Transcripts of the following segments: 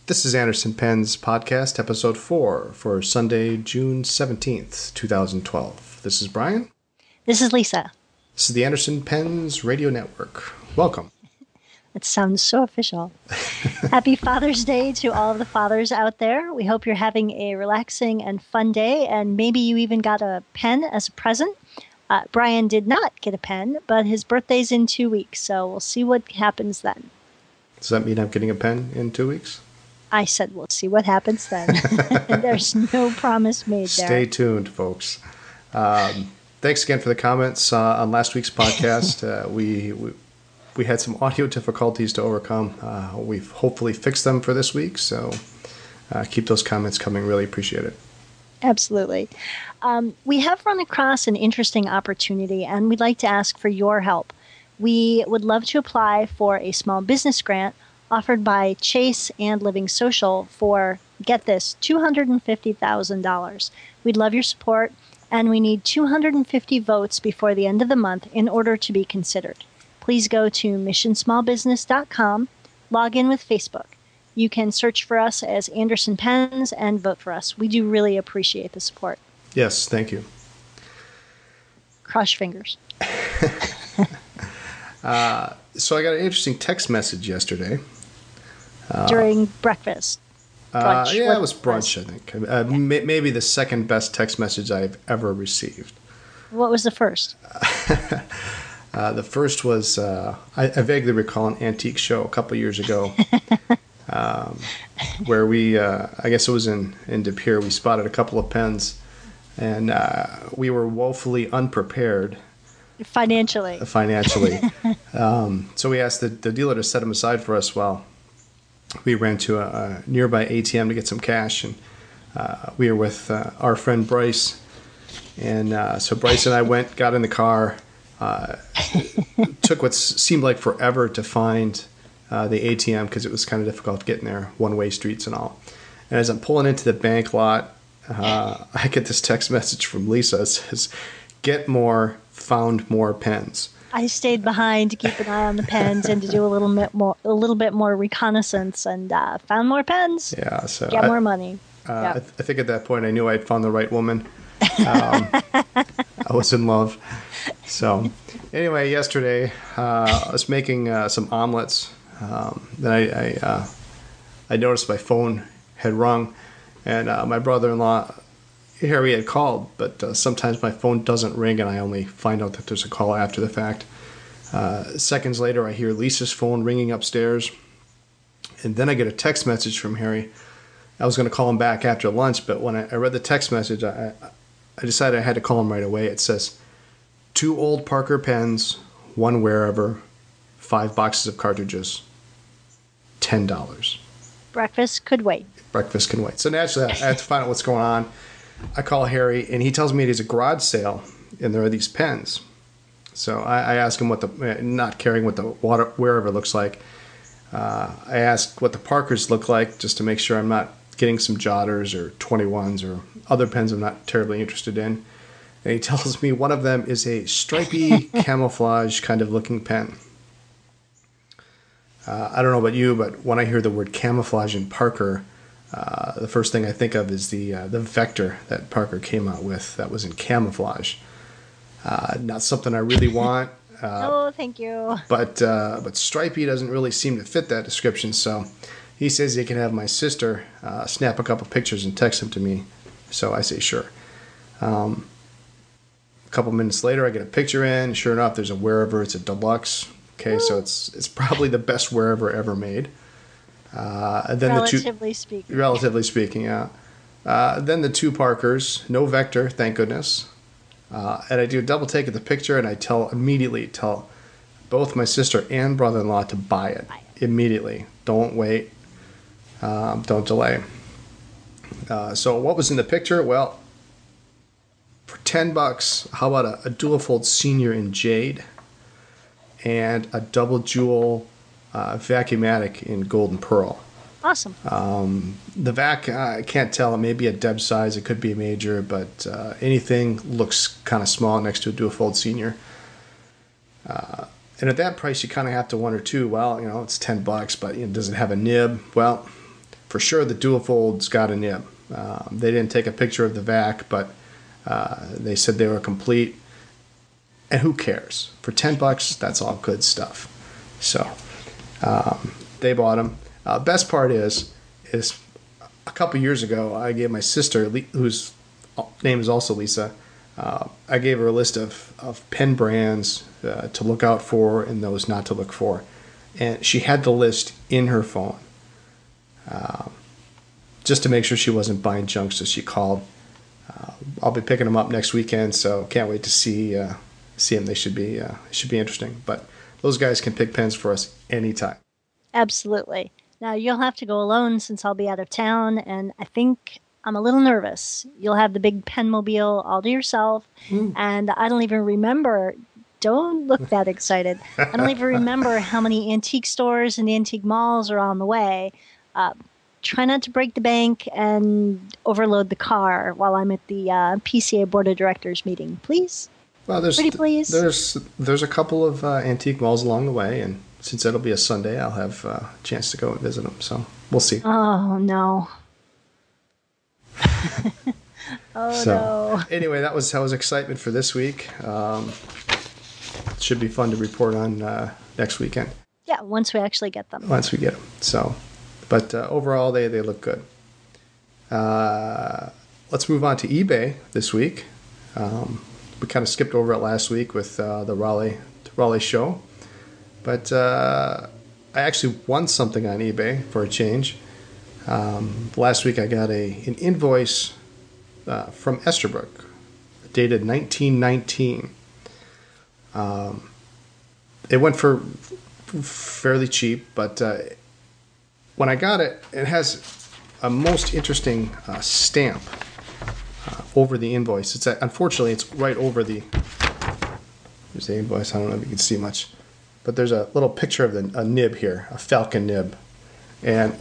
This is Anderson Penn's podcast, episode 4 for Sunday, June 17th, 2012. This is Brian. This is Lisa. This is the Anderson Penn's Radio Network. Welcome. It sounds so official. Happy Father's Day to all of the fathers out there. We hope you're having a relaxing and fun day, and maybe you even got a pen as a present. Brian did not get a pen, but his birthday's in 2 weeks, so we'll see what happens then. Does that mean I'm getting a pen in 2 weeks? I said we'll see what happens then. There's no promise made there. Stay tuned, folks. Thanks again for the comments on last week's podcast. We had some audio difficulties to overcome. We've hopefully fixed them for this week, so keep those comments coming. Really appreciate it. Absolutely. We have run across an interesting opportunity, and we'd like to ask for your help. We would love to apply for a small business grant offered by Chase and Living Social for, get this, $250,000. We'd love your support, and we need 250 votes before the end of the month in order to be considered. Please go to missionsmallbusiness.com, log in with Facebook. You can search for us as Anderson Pens and vote for us. We do really appreciate the support. Yes, thank you. Cross fingers. So I got an interesting text message yesterday. During breakfast. Brunch. Yeah, it was brunch, I think. Maybe the second best text message I've ever received. What was the first? The first was, I vaguely recall an antique show a couple years ago where we, I guess it was in De Pere, we spotted a couple of pens, and we were woefully unprepared. Financially. So we asked the dealer to set them aside for us while we ran to a nearby ATM to get some cash, and we were with our friend Bryce. And so Bryce and I got in the car, took what seemed like forever to find the ATM because it was kind of difficult getting there, one-way streets and all. And as I'm pulling into the bank lot, I get this text message from Lisa that says, "Get more, found more pens." I stayed behind to keep an eye on the pens and to do a little bit more reconnaissance, and found more pens. Yeah, so get more money. I think at that point I knew I'd found the right woman. I was in love. So anyway, yesterday I was making some omelets. Then I noticed my phone had rung, and my brother-in-law Harry had called, but sometimes my phone doesn't ring and I only find out that there's a call after the fact. Seconds later, I hear Lisa's phone ringing upstairs, and then I get a text message from Harry. I was going to call him back after lunch, but when I read the text message, I decided I had to call him right away. It says, 2 old Parker pens, 1 wherever, 5 boxes of cartridges, $10. Breakfast could wait. Breakfast can wait. So naturally, I have to find out what's going on. I call Harry, and he tells me it is a garage sale, and there are these pens. So I ask him not caring what the wherever looks like. I ask what the Parkers look like, just to make sure I'm not getting some Jotters or 21s or other pens I'm not terribly interested in. And he tells me one of them is a stripy camouflage kind of looking pen. I don't know about you, but when I hear the word camouflage in Parker, the first thing I think of is the Vector that Parker came out with that was in camouflage. Not something I really want. Oh, thank you. But stripy doesn't really seem to fit that description, so he says he can have my sister snap a couple pictures and text them to me. So I say sure. A couple minutes later, I get a picture in. Sure enough, there's a wherever. It's a deluxe. Okay, so it's probably the best wherever ever made. And then relatively speaking, yeah. Then the 2 Parkers, no Vector, thank goodness. And I do a double take of the picture, and I immediately tell both my sister and brother-in-law to buy it immediately. Don't wait. Don't delay. So what was in the picture? Well, for $10, how about a dual fold senior in jade and a double jewel Vacuumatic in gold and pearl. Awesome. The vac, I can't tell. It may be a Deb size. It could be a major, but anything looks kind of small next to a dual fold senior. And at that price, you kind of have to wonder too. Well, it's $10, but does it have a nib? Well, for sure the dual fold's got a nib. They didn't take a picture of the vac, but they said they were complete. And who cares? For $10, that's all good stuff. So they bought them. Best part is a couple years ago, I gave my sister, whose name is also Lisa, I gave her a list of pen brands to look out for and those not to look for. And she had the list in her phone just to make sure she wasn't buying junk, so she called. I'll be picking them up next weekend, so can't wait to see them. They should be interesting. But those guys can pick pens for us anytime. Absolutely. Now, you'll have to go alone since I'll be out of town, and I think I'm a little nervous. You'll have the big penmobile all to yourself, and I don't even remember. Don't look that excited. I don't even remember how many antique stores and antique malls are on the way. Try not to break the bank and overload the car while I'm at the PCA Board of Directors meeting, please. Well, please. There's a couple of antique malls along the way, and since it'll be a Sunday, I'll have a chance to go and visit them. So we'll see. Oh no. No. Anyway, that was excitement for this week. It should be fun to report on next weekend. Yeah, once we actually get them. Once we get them. So, but overall, they look good. Let's move on to eBay this week. We kind of skipped over it last week with the Raleigh show. But I actually won something on eBay for a change. Last week I got an invoice from Esterbrook, dated 1919. It went for fairly cheap, but when I got it, it has a most interesting stamp over the invoice. Unfortunately, it's right over the. Here's the invoice. I don't know if you can see much, but there's a little picture of a nib here, a falcon nib, and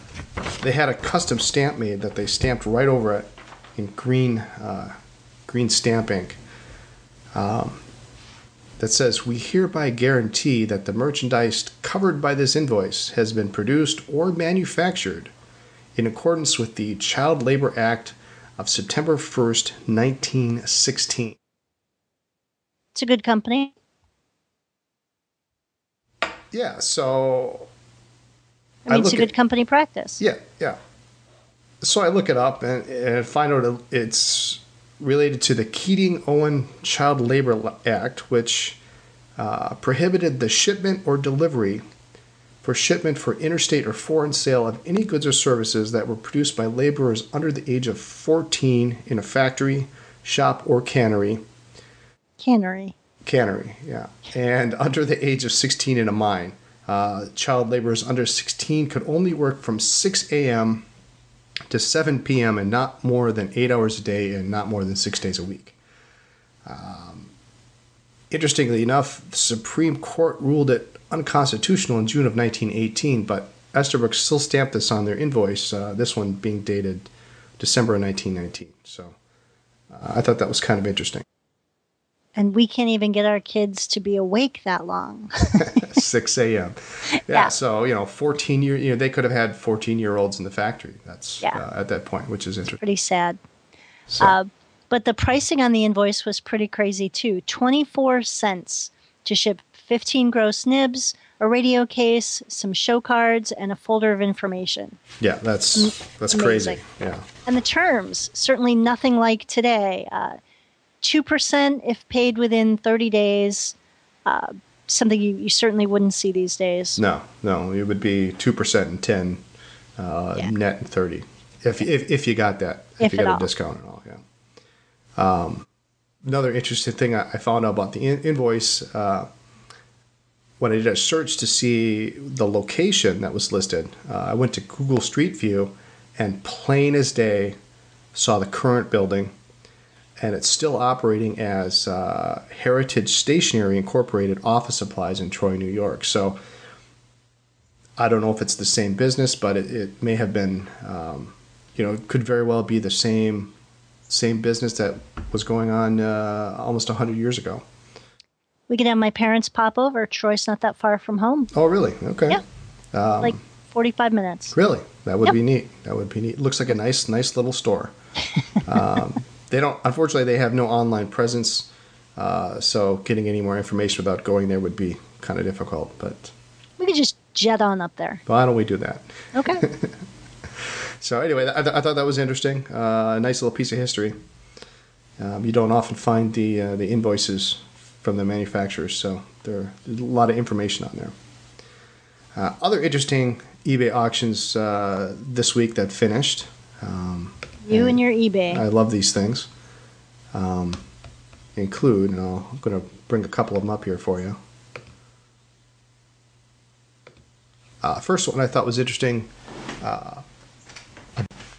they had a custom stamp made that they stamped right over it in green stamp ink. That says, "We hereby guarantee that the merchandise covered by this invoice has been produced or manufactured in accordance with the Child Labor Act of September 1st, 1916. It's a good company. Yeah, so I mean, it's a good company practice. Yeah. So I look it up and find out it's related to the Keating-Owen Child Labor Act, which prohibited the shipment or delivery for shipment for interstate or foreign sale of any goods or services that were produced by laborers under the age of 14 in a factory, shop, or cannery. Cannery, yeah. And under the age of 16 in a mine. Child laborers under 16 could only work from 6 a.m. to 7 p.m. and not more than 8 hours a day and not more than 6 days a week. Interestingly enough, the Supreme Court ruled it unconstitutional in June of 1918, but Esterbrook still stamped this on their invoice, this one being dated December of 1919. So I thought that was kind of interesting. And we can't even get our kids to be awake that long. 6 a.m. Yeah, so, 14 years, they could have had 14-year-olds in the factory. That's at that point, which is interesting. It's pretty sad. So. But the pricing on the invoice was pretty crazy, too. 24 cents to ship 15 gross nibs, a radio case, some show cards, and a folder of information. Yeah, that's crazy. Yeah. And the terms, certainly nothing like today. 2% if paid within 30 days, something you certainly wouldn't see these days. No, it would be 2% and 10, net and 30, if you got that, if you got a discount and all, yeah. Another interesting thing I found out about the invoice, when I did a search to see the location that was listed, I went to Google Street View and plain as day saw the current building, and it's still operating as Heritage Stationery Incorporated Office Supplies in Troy, New York. So I don't know if it's the same business, but it may have been, it could very well be the same business that was going on almost 100 years ago. We could have my parents pop over. Troy's not that far from home. Oh, really? Okay. Yeah. Like 45 minutes. Really? That would be neat. That would be neat. Looks like a nice little store. They don't, unfortunately, they have no online presence. So getting any more information without going there would be kind of difficult. But We could just jet on up there. why don't we do that? Okay. So anyway, I thought that was interesting. A nice little piece of history. You don't often find the invoices from the manufacturers, so there's a lot of information on there. Other interesting eBay auctions this week that finished. You and your eBay. I love these things. Include, and I'm going to bring a couple of them up here for you. First one I thought was interesting, a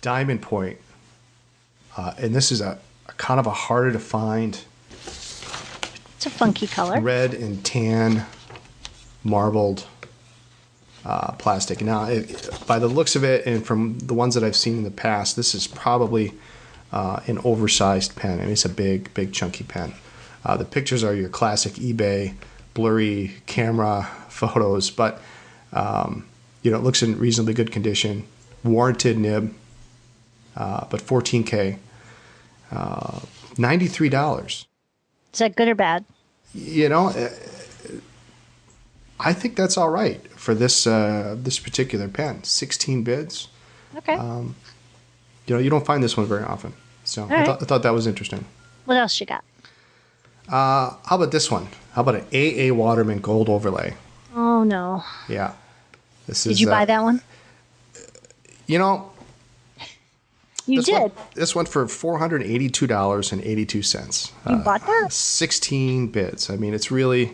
diamond point. And this is a kind of a harder to find. It's a funky color. Red and tan marbled plastic. Now, by the looks of it, and from the ones that I've seen in the past, this is probably an oversized pen. I mean, it's a big chunky pen. The pictures are your classic eBay blurry camera photos, but it looks in reasonably good condition. Warranted nib, but 14K, $93. Is that good or bad? I think that's all right for this particular pen. 16 bids. Okay. You don't find this one very often, so right. I thought that was interesting. What else you got? How about this one? How about an AA Waterman gold overlay? Oh no. Yeah. Did you buy that one? You did. This one for $482.82. You bought that? 16 bids. I mean, it's really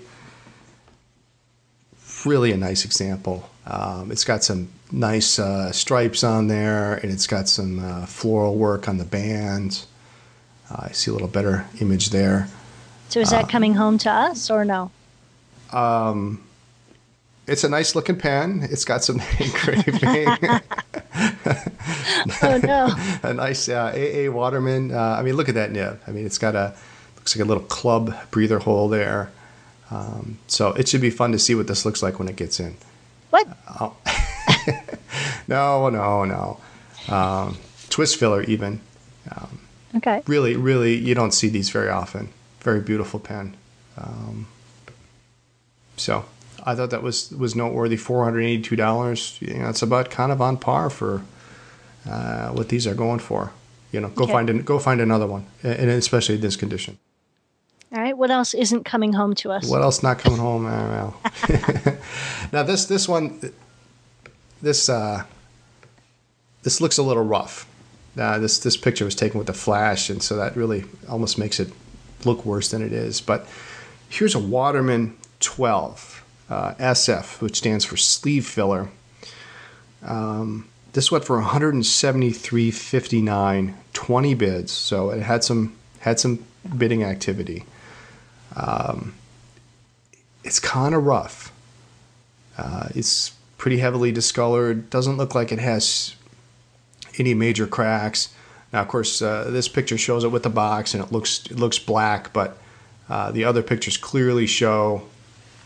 a nice example. It's got some nice stripes on there, and it's got some floral work on the band. I see a little better image there. So is that coming home to us or no? It's a nice looking pen. It's got some engraving. Oh no! A nice AA Waterman. I mean, look at that nib. I mean, looks like a little club breather hole there. So it should be fun to see what this looks like when it gets in. What? No. Twist filler even. Okay. Really, you don't see these very often. Very beautiful pen. So I thought that was noteworthy. $482. It's about kind of on par for what these are going for. Go find another one, and especially in this condition. All right. What else isn't coming home to us? What else not coming home? Well. Now this one, this looks a little rough. This picture was taken with a flash, and so that really almost makes it look worse than it is. But here's a Waterman 12 SF, which stands for sleeve filler. This went for $173.59, 20 bids, so it had some bidding activity. It's kind of rough. It's pretty heavily discolored. Doesn't look like it has any major cracks. Now, of course, this picture shows it with the box, and it looks black, but the other pictures clearly show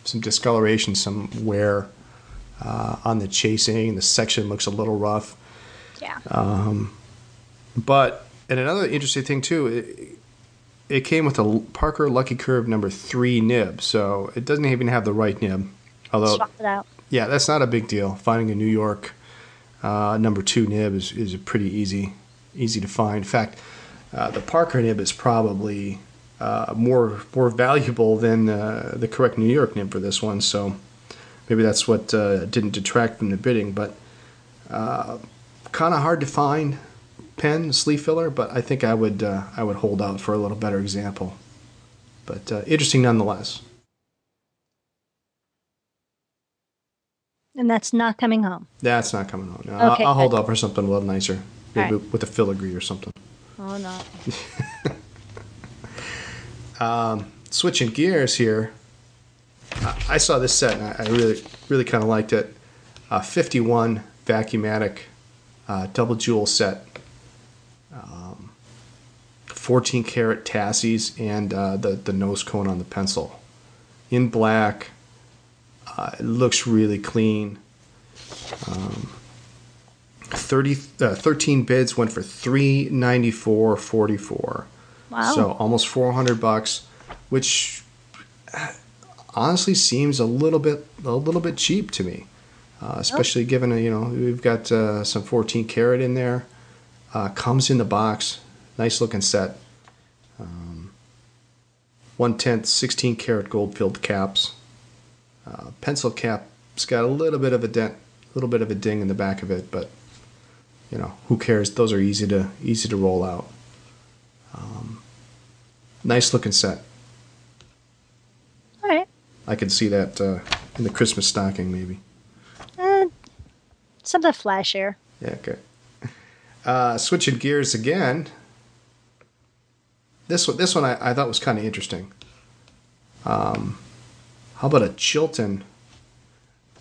some discoloration, some wear on the chasing. The section looks a little rough. Yeah. And another interesting thing too, it came with a Parker Lucky Curve number 3 nib, so it doesn't even have the right nib. Although, swap it out. Yeah, that's not a big deal. Finding a New York number 2 nib is pretty easy to find. In fact, the Parker nib is probably more valuable than the correct New York nib for this one. So maybe that's what didn't detract from the bidding. But kind of hard to find pen sleeve filler. But I think I would hold out for a little better example. But interesting nonetheless. And that's not coming home. That's not coming home. No, Okay, I'll hold out for something a little nicer, maybe right. with a filigree or something. Oh no. Switching gears here, I saw this set and I really kind of liked it. 51 Vacuumatic double jewel set, 14 karat tassies, and the nose cone on the pencil in black. It looks really clean. 13 bids went for $394.44. Wow. So almost $400, which honestly seems a little bit cheap to me, especially given we've got some 14 karat in there. Comes in the box, nice looking set. 1/10 16 karat gold filled caps. Pencil cap's got a little bit of a dent, a little bit of a ding in the back of it, but who cares? Those are easy to roll out. Nice looking set. All right. I could see that in the Christmas stocking, maybe. Something flashier. Yeah, okay. Switching gears again. This one I thought was kind of interesting. How about a Chilton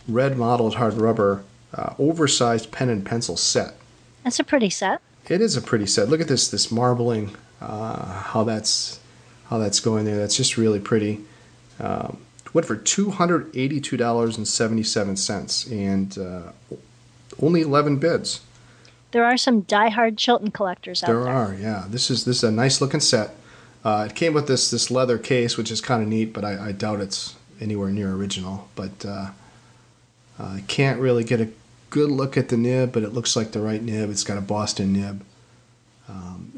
red mottled hard rubber oversized pen and pencil set? That's a pretty set. It is a pretty set. Look at this marbling. How that's going there. That's just really pretty. Went for $282.77 and only 11 bids. There are some diehard Chilton collectors out there. There are, yeah. This is a nice looking set. It came with this leather case, which is kind of neat, but I doubt it's anywhere near original. But I can't really get a good look at the nib, but it looks like the right nib. It's got a Boston nib.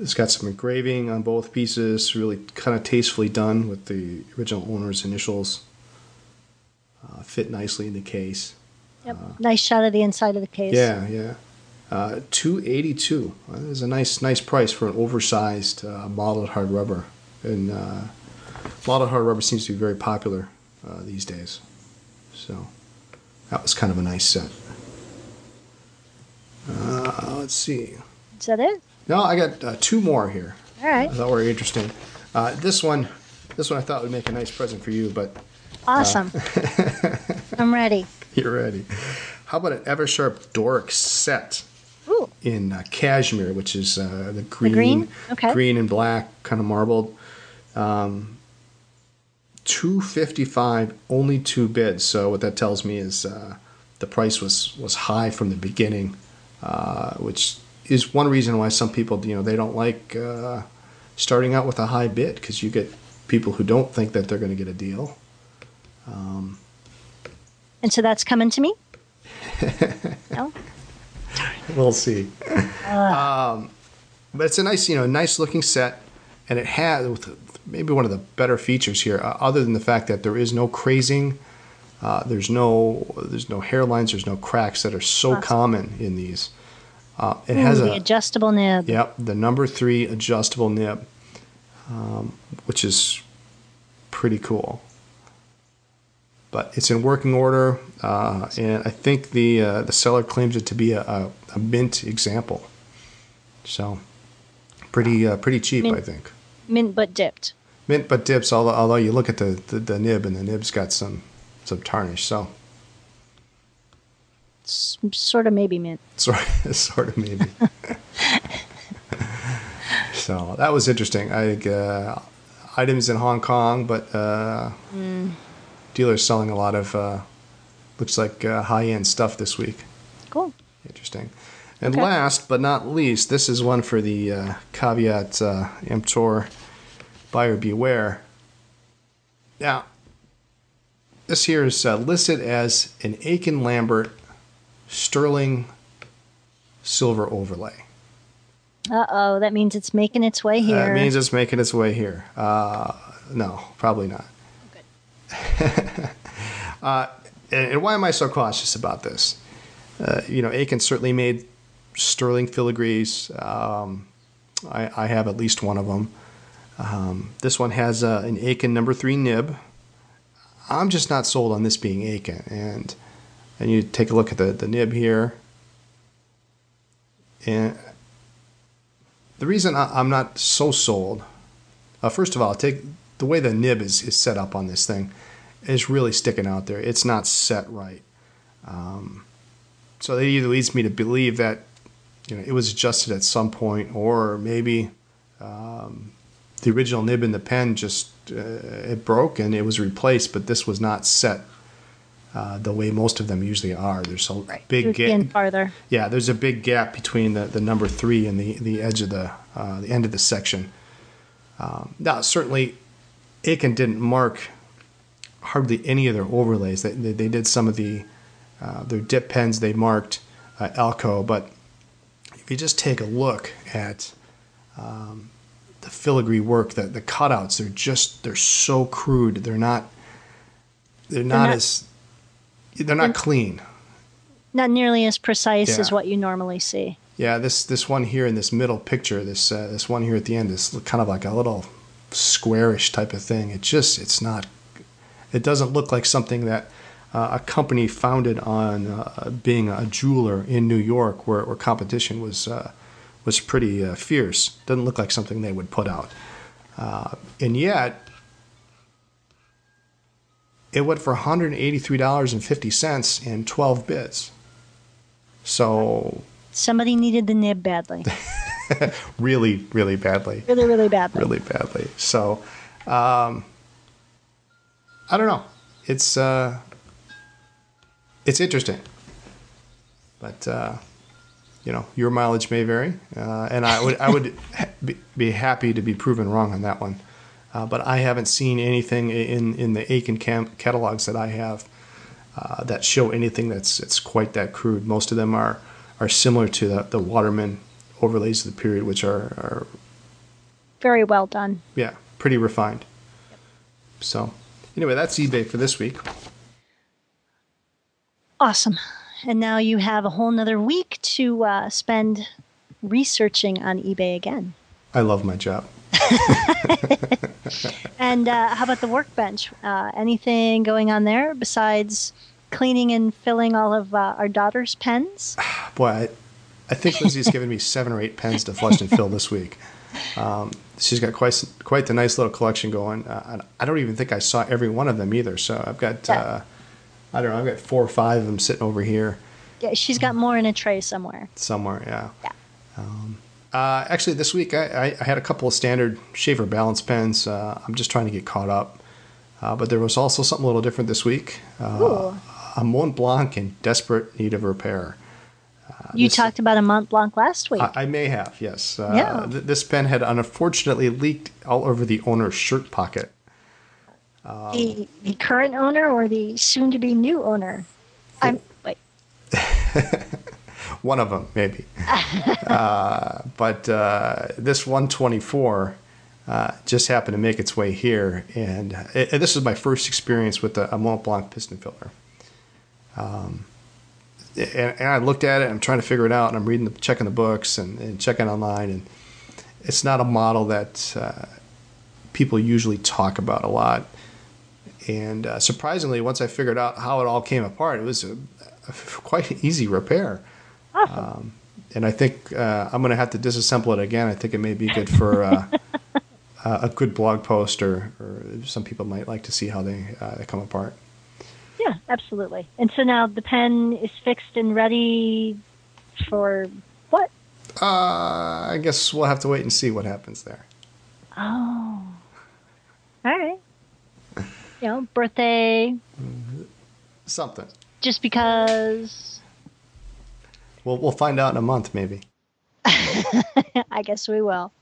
It's got some engraving on both pieces, really kind of tastefully done with the original owner's initials. Fit nicely in the case. Yep. Nice shot of the inside of the case. Yeah, yeah. $282. That is a nice price for an oversized mottled hard rubber. And mottled hard rubber seems to be very popular these days. So that was kind of a nice set. Let's see. Is that it? No, I got two more here. All right. I thought were interesting. This one I thought would make a nice present for you, but awesome. I'm ready. You're ready. How about an Eversharp Doric set? Ooh. In cashmere, which is the green, Okay. green and black, kind of marbled. $255, only 2 bids. So what that tells me is the price was high from the beginning, which is one reason why some people they don't like starting out with a high bid, because you get people who don't think that they're going to get a deal. And so that's coming to me? No? We'll see. But it's a nice looking set, and it has maybe one of the better features here, other than the fact that there is no crazing, there's no hairlines, there's no cracks that are so common in these. It has the adjustable nib. Yep, the number 3 adjustable nib, which is pretty cool. But it's in working order, and I think the seller claims it to be a mint example. So pretty cheap, I think. Mint but dipped. Mint but dips. Although you look at the nib, and the nib's got some tarnish. So Sort of maybe mint. sort of maybe. So that was interesting. I think items in Hong Kong, but. Dealers selling a lot of looks like high-end stuff this week. Cool. Interesting. And last but not least, this is one for the caveat emptor, buyer beware. Now, this here is listed as an Aiken Lambert sterling silver overlay. Uh-oh, that means it's making its way here. That means it's making its way here. No, probably not. And why am I so cautious about this? Aiken certainly made sterling filigrees. I have at least one of them. This one has an Aiken number 3 nib. I'm just not sold on this being Aiken. And you take a look at the nib here. And the reason I'm not so sold, first of all, take the way the nib is set up on this thing is really sticking out there. It's not set right. So that either leads me to believe that it was adjusted at some point, or maybe the original nib in the pen just it broke and it was replaced, but this was not set the way most of them usually are. There's a big gap. Farther. Yeah, there's a big gap between the number 3 and the edge of the end of the section. Now, certainly, Aiken didn't mark hardly any of their overlays. They did some of their dip pens. They marked Alco, but if you just take a look at the filigree work, the cutouts, they're so crude. They're not clean. Not nearly as precise as what you normally see. Yeah, this one here in this middle picture, this one here at the end is kind of like a little squarish type of thing. It doesn't look like something that a company founded on being a jeweler in New York, where competition was pretty fierce. Doesn't look like something they would put out. And yet, it went for $183.50 in 12 bids. So somebody needed the nib badly. really, really badly. Really, really badly. Really badly. So, I don't know. It's interesting, but your mileage may vary, and I would be happy to be proven wrong on that one. But I haven't seen anything in the Aiken catalogs that I have that show anything that's quite that crude. Most of them are similar to the Waterman overlays of the period, which are very well done. Yeah, pretty refined. Yep. So anyway, that's eBay for this week. Awesome. And now you have a whole nother week to spend researching on eBay again. I love my job. And how about the workbench? Anything going on there besides cleaning and filling all of our daughter's pens? Boy, I think Lizzie's given me 7 or 8 pens to flush and fill this week. She's got quite the nice little collection going. I don't even think I saw every one of them either. So I've got, I've got 4 or 5 of them sitting over here. Yeah, she's got more in a tray somewhere. Somewhere, yeah. Actually, this week I had a couple of standard Shaver balance pens. I'm just trying to get caught up. But there was also something a little different this week. A Mont Blanc in desperate need of repair. You talked about a Mont Blanc last week. I may have, yes. This pen had unfortunately leaked all over the owner's shirt pocket. The current owner or the soon-to-be new owner? Wait. One of them, maybe. But this 124 just happened to make its way here. And this is my first experience with a Mont Blanc piston filler. And I looked at it, I'm trying to figure it out, and I'm checking the books and checking online. And it's not a model that people usually talk about a lot. And surprisingly, once I figured out how it all came apart, it was a quite an easy repair. Awesome. And I think I'm going to have to disassemble it again. I think it may be good for a good blog post, or some people might like to see how they come apart. Yeah, absolutely. And so now the pen is fixed and ready for what? I guess we'll have to wait and see what happens there. Oh. All right. Birthday. Something. Just because. We'll find out in a month, maybe. I guess we will.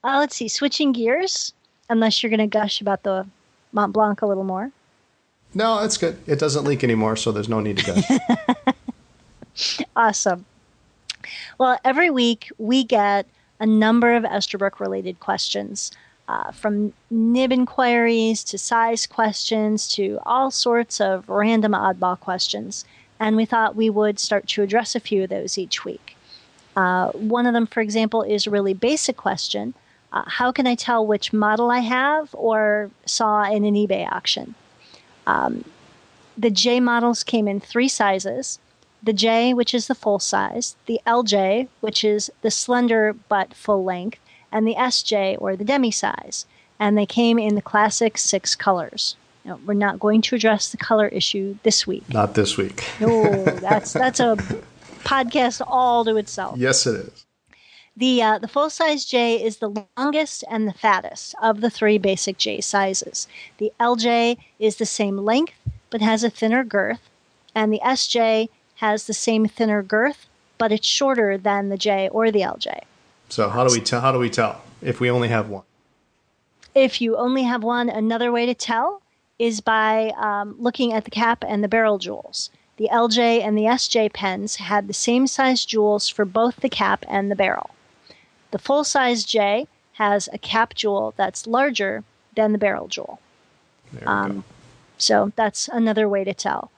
Let's see. Switching gears, unless you're going to gush about the Mont Blanc a little more. No, it's good. It doesn't leak anymore, so there's no need to gush. Awesome. Well, every week we get a number of Esterbrook-related questions, from nib inquiries to size questions to all sorts of random oddball questions. And we thought we would start to address a few of those each week. One of them, for example, is a really basic question. How can I tell which model I have or saw in an eBay auction? The J models came in 3 sizes. The J, which is the full size, the LJ, which is the slender but full length, and the SJ, or the demi size. And they came in the classic 6 colors. Now, we're not going to address the color issue this week. Not this week. No, that's a podcast all to itself. Yes, it is. The full-size J is the longest and the fattest of the 3 basic J sizes. The LJ is the same length, but has a thinner girth, and the SJ has the same thinner girth, but it's shorter than the J or the LJ. So how do we tell? How do we tell if we only have one? If you only have one, another way to tell is by looking at the cap and the barrel jewels. The LJ and the SJ pens had the same size jewels for both the cap and the barrel. The full-size J has a cap jewel that's larger than the barrel jewel. There we go. So that's another way to tell.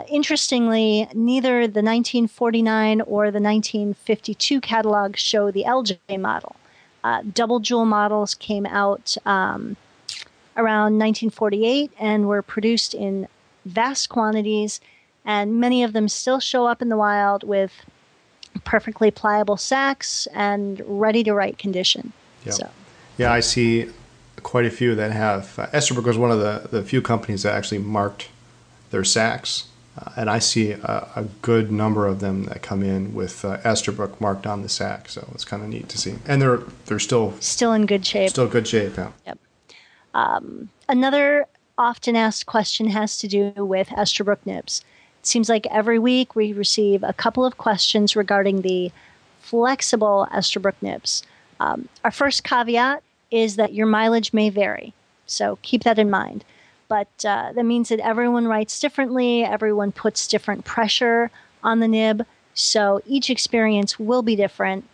Interestingly, neither the 1949 or the 1952 catalogs show the LJ model. Double jewel models came out around 1948 and were produced in vast quantities, and many of them still show up in the wild with perfectly pliable sacks and ready-to-write condition. Yep. So. Yeah, I see quite a few that have. Esterbrook was one of the few companies that actually marked their sacks, and I see a good number of them that come in with Esterbrook marked on the sack. So it's kind of neat to see, and they're still in good shape. Still good shape. Yeah. Yep. Another often asked question has to do with Esterbrook nibs. It seems like every week we receive a couple of questions regarding the flexible Esterbrook nibs. Our first caveat is that your mileage may vary, so keep that in mind. But that means that everyone writes differently, everyone puts different pressure on the nib, so each experience will be different.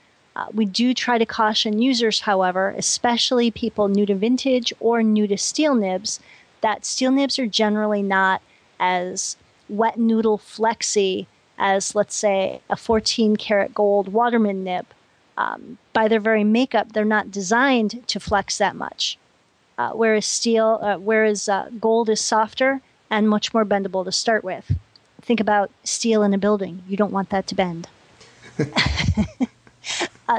We do try to caution users, however, especially people new to vintage or new to steel nibs, that steel nibs are generally not as wet noodle flexy as, let's say, a 14-karat gold Waterman nib. By their very makeup, they're not designed to flex that much. Whereas gold is softer and much more bendable to start with. Think about steel in a building. You don't want that to bend.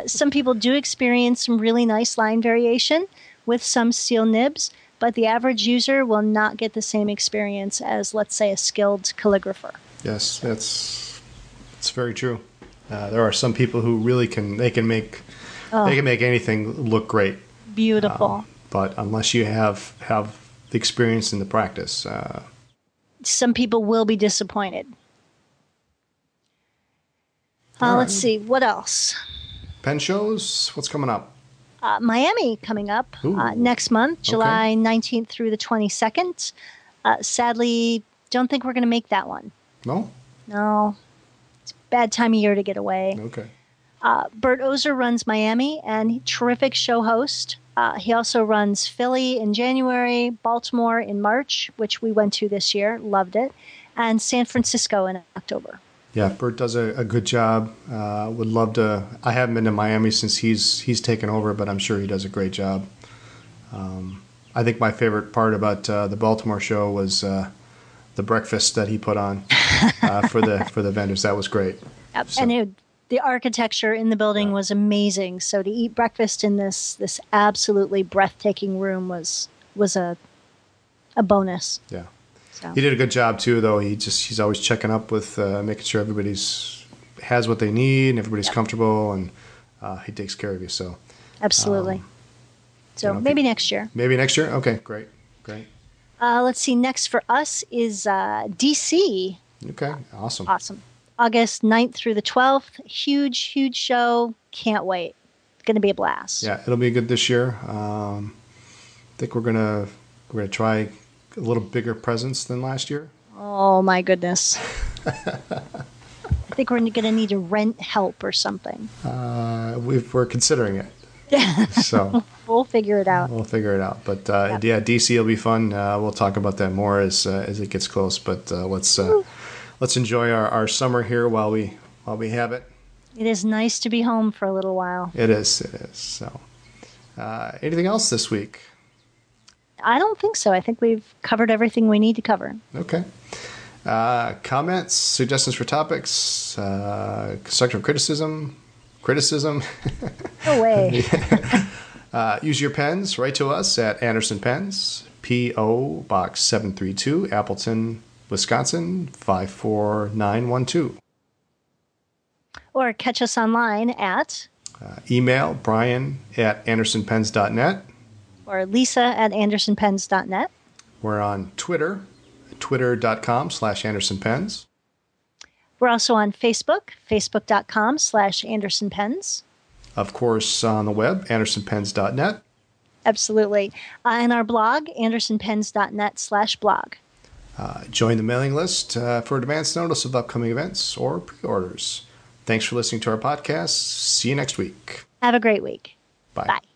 Some people do experience some really nice line variation with some steel nibs, but the average user will not get the same experience as, let's say, a skilled calligrapher. Yes, that's very true. There are some people who really can make anything look great. Beautiful. But unless you have the experience and the practice, some people will be disappointed. Let's see, what else? Pen shows, what's coming up? Miami coming up next month, July 19th through the 22nd. Sadly, don't think we're going to make that one. No? No. It's a bad time of year to get away. Okay. Bert Ozer runs Miami, and terrific show host. He also runs Philly in January, Baltimore in March, which we went to this year, loved it, and San Francisco in October. Yeah, Bert does a good job. Would love to. I haven't been to Miami since he's taken over, but I'm sure he does a great job. I think my favorite part about the Baltimore show was the breakfast that he put on for the vendors. That was great. Yep. So. And the architecture in the building was amazing. So to eat breakfast in this absolutely breathtaking room was a bonus. Yeah. So. He did a good job too, though. He's always checking up with making sure everybody's has what they need and everybody's comfortable, and he takes care of you. So absolutely. So maybe next year. Maybe next year. Okay, great. Let's see. Next for us is DC. Okay, awesome. August 9th through the 12th. Huge show. Can't wait. It's going to be a blast. Yeah, it'll be good this year. I think we're gonna try a little bigger presence than last year. Oh my goodness. I think we're going to need to rent help or something. We're considering it. So we'll figure it out. But DC will be fun. We'll talk about that more as it gets close. But let's enjoy our summer here while we have it. It is nice to be home for a little while. It is. So, anything else this week? I don't think so. I think we've covered everything we need to cover. Okay. Comments, suggestions for topics, constructive criticism. No way. Use your pens. Write to us at Anderson Pens, P.O. Box 732, Appleton, Wisconsin, 54912. Or catch us online at email Brian@andersonpens.net or Lisa@andersonpens.net. We're on Twitter twitter.com/AndersonPens. We're also on Facebook, facebook.com/AndersonPens. Of course, on the web, AndersonPens.net. Absolutely. And our blog, AndersonPens.net/blog. Join the mailing list for advance notice of upcoming events or pre-orders. Thanks for listening to our podcast. See you next week. Have a great week. Bye. Bye.